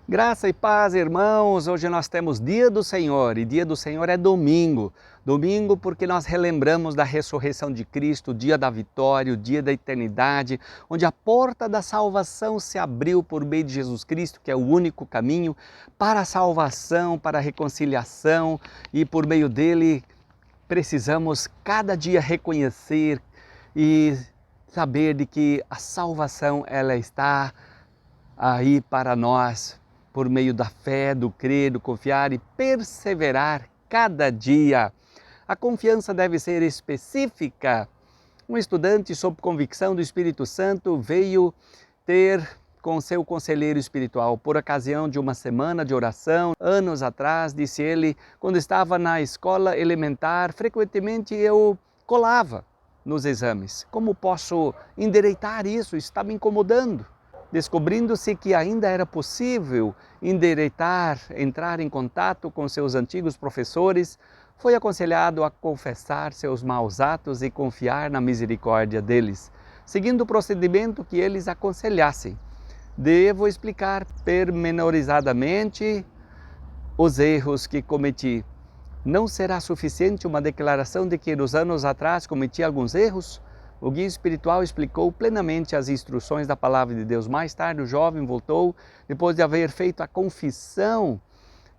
Graça e paz, irmãos. Hoje nós temos Dia do Senhor e Dia do Senhor é domingo. Domingo porque nós relembramos da ressurreição de Cristo, o dia da vitória, o dia da eternidade, onde a porta da salvação se abriu por meio de Jesus Cristo, que é o único caminho para a salvação, para a reconciliação, e por meio dele precisamos cada dia reconhecer e saber de que a salvação ela está aí para nós, por meio da fé, do crer, do confiar e perseverar cada dia. A confiança deve ser específica. Um estudante, sob convicção do Espírito Santo, veio ter com seu conselheiro espiritual, por ocasião de uma semana de oração. Anos atrás, disse ele, quando estava na escola elementar, frequentemente eu colava nos exames. Como posso endireitar isso? Está me incomodando. Descobrindo-se que ainda era possível endireitar, entrar em contato com seus antigos professores, foi aconselhado a confessar seus maus atos e confiar na misericórdia deles, seguindo o procedimento que eles aconselhassem. Devo explicar pormenorizadamente os erros que cometi. Não será suficiente uma declaração de que nos anos atrás cometi alguns erros? O guia espiritual explicou plenamente as instruções da palavra de Deus. Mais tarde, o jovem voltou, depois de haver feito a confissão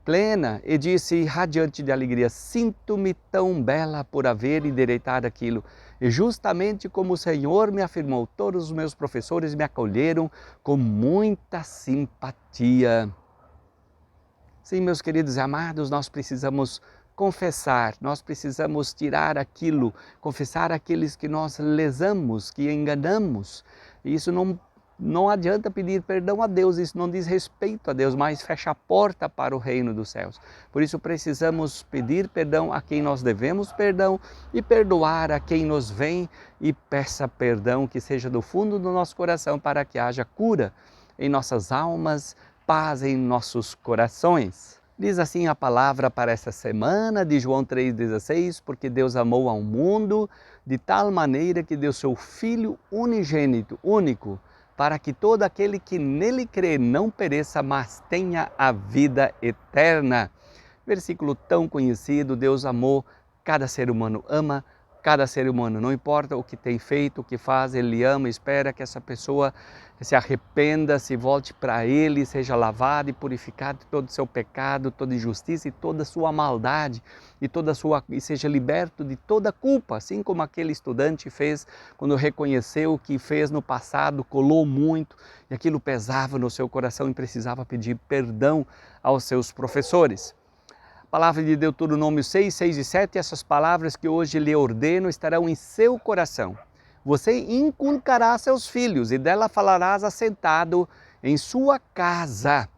plena, e disse, radiante de alegria, sinto-me tão bela por haver endireitado aquilo. E justamente como o Senhor me afirmou, todos os meus professores me acolheram com muita simpatia. Sim, meus queridos e amados, nós precisamos confessar, nós precisamos tirar aquilo, confessar aqueles que nós lesamos, que enganamos. Isso não adianta pedir perdão a Deus, isso não diz respeito a Deus, mas fecha a porta para o reino dos céus. Por isso precisamos pedir perdão a quem nós devemos perdão e perdoar a quem nos vem e peça perdão, que seja do fundo do nosso coração, para que haja cura em nossas almas, paz em nossos corações. Diz assim a palavra para esta semana de João 3,16, porque Deus amou ao mundo de tal maneira que deu seu Filho unigênito, único, para que todo aquele que nele crê não pereça, mas tenha a vida eterna. Versículo tão conhecido, Deus amou, cada ser humano ama, cada ser humano, não importa o que tem feito, o que faz, Ele ama, espera que essa pessoa se arrependa, se volte para Ele, seja lavado e purificado de todo o seu pecado, toda injustiça e toda a sua maldade, e seja liberto de toda culpa, assim como aquele estudante fez quando reconheceu o que fez no passado, colou muito e aquilo pesava no seu coração e precisava pedir perdão aos seus professores. Palavra de Deuteronômio 6, 6 e 7, essas palavras que hoje lhe ordeno estarão em seu coração. Você inculcará a seus filhos e dela falarás assentado em sua casa.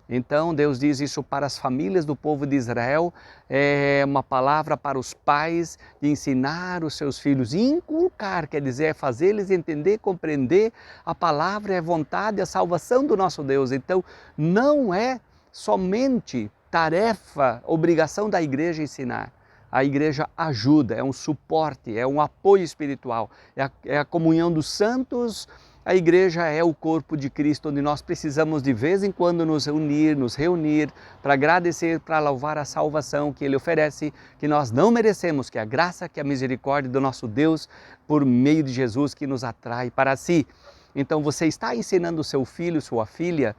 Então Deus diz isso para as famílias do povo de Israel, é uma palavra para os pais de ensinar os seus filhos. Inculcar quer dizer é fazer eles entender, compreender a palavra, a vontade, a salvação do nosso Deus. Então não é somente tarefa, obrigação da igreja ensinar. A igreja ajuda, é um suporte, é um apoio espiritual, é a comunhão dos santos. A igreja é o corpo de Cristo, onde nós precisamos de vez em quando nos reunir para agradecer, para louvar a salvação que Ele oferece, que nós não merecemos, que é a graça, que é a misericórdia do nosso Deus, por meio de Jesus, que nos atrai para si. Então você está ensinando o seu filho, sua filha,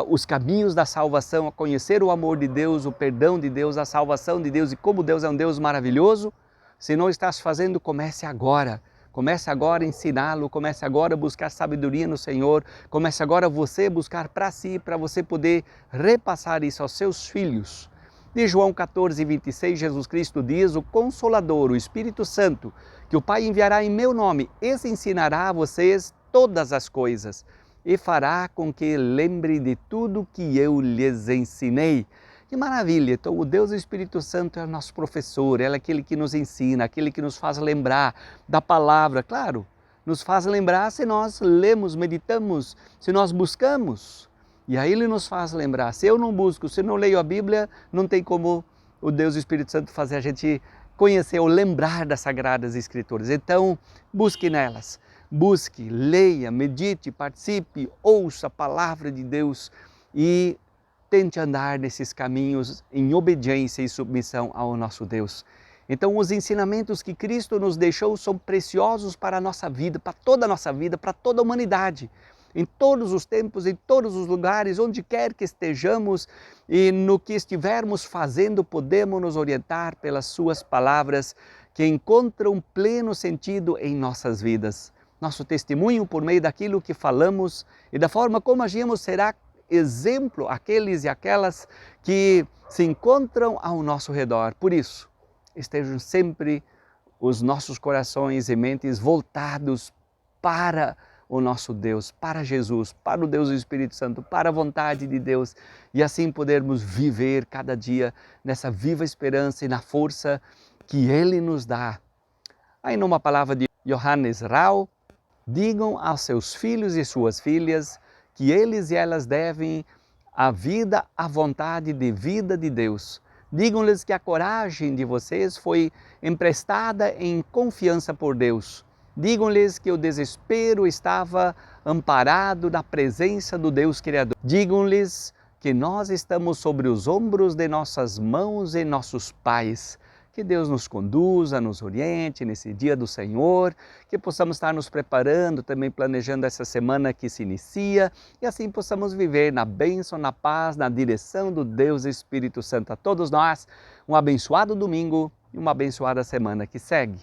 os caminhos da salvação, a conhecer o amor de Deus, o perdão de Deus, a salvação de Deus e como Deus é um Deus maravilhoso? Se não estás fazendo, comece agora. Comece agora a ensiná-lo, comece agora a buscar sabedoria no Senhor, comece agora você buscar para si, para você poder repassar isso aos seus filhos. De João 14, 26, Jesus Cristo diz, o Consolador, o Espírito Santo, que o Pai enviará em meu nome, esse ensinará a vocês todas as coisas e fará com que lembre de tudo que eu lhes ensinei. Que maravilha! Então o Deus do Espírito Santo é o nosso professor, Ele é aquele que nos ensina, aquele que nos faz lembrar da palavra. Claro, nos faz lembrar se nós lemos, meditamos, se nós buscamos. E aí Ele nos faz lembrar. Se eu não busco, se eu não leio a Bíblia, não tem como o Deus do Espírito Santo fazer a gente conhecer ou lembrar das Sagradas Escrituras. Então, busque nelas. Busque, leia, medite, participe, ouça a palavra de Deus e tente andar nesses caminhos em obediência e submissão ao nosso Deus. Então, os ensinamentos que Cristo nos deixou são preciosos para a nossa vida, para toda a nossa vida, para toda a humanidade. Em todos os tempos, em todos os lugares, onde quer que estejamos e no que estivermos fazendo, podemos nos orientar pelas suas palavras que encontram pleno sentido em nossas vidas. Nosso testemunho por meio daquilo que falamos e da forma como agimos será exemplo àqueles e aquelas que se encontram ao nosso redor. Por isso, estejam sempre os nossos corações e mentes voltados para o nosso Deus, para Jesus, para o Deus do Espírito Santo, para a vontade de Deus e assim podermos viver cada dia nessa viva esperança e na força que Ele nos dá. Aí numa palavra de Johannes Rau, digam aos seus filhos e suas filhas que eles e elas devem a vida à vontade de vida de Deus. Digam-lhes que a coragem de vocês foi emprestada em confiança por Deus. Digam-lhes que o desespero estava amparado na presença do Deus Criador. Digam-lhes que nós estamos sobre os ombros de nossas mãos e nossos pais. Que Deus nos conduza, nos oriente nesse dia do Senhor, que possamos estar nos preparando, também planejando essa semana que se inicia e assim possamos viver na bênção, na paz, na direção do Deus Espírito Santo. A todos nós, um abençoado domingo e uma abençoada semana que segue.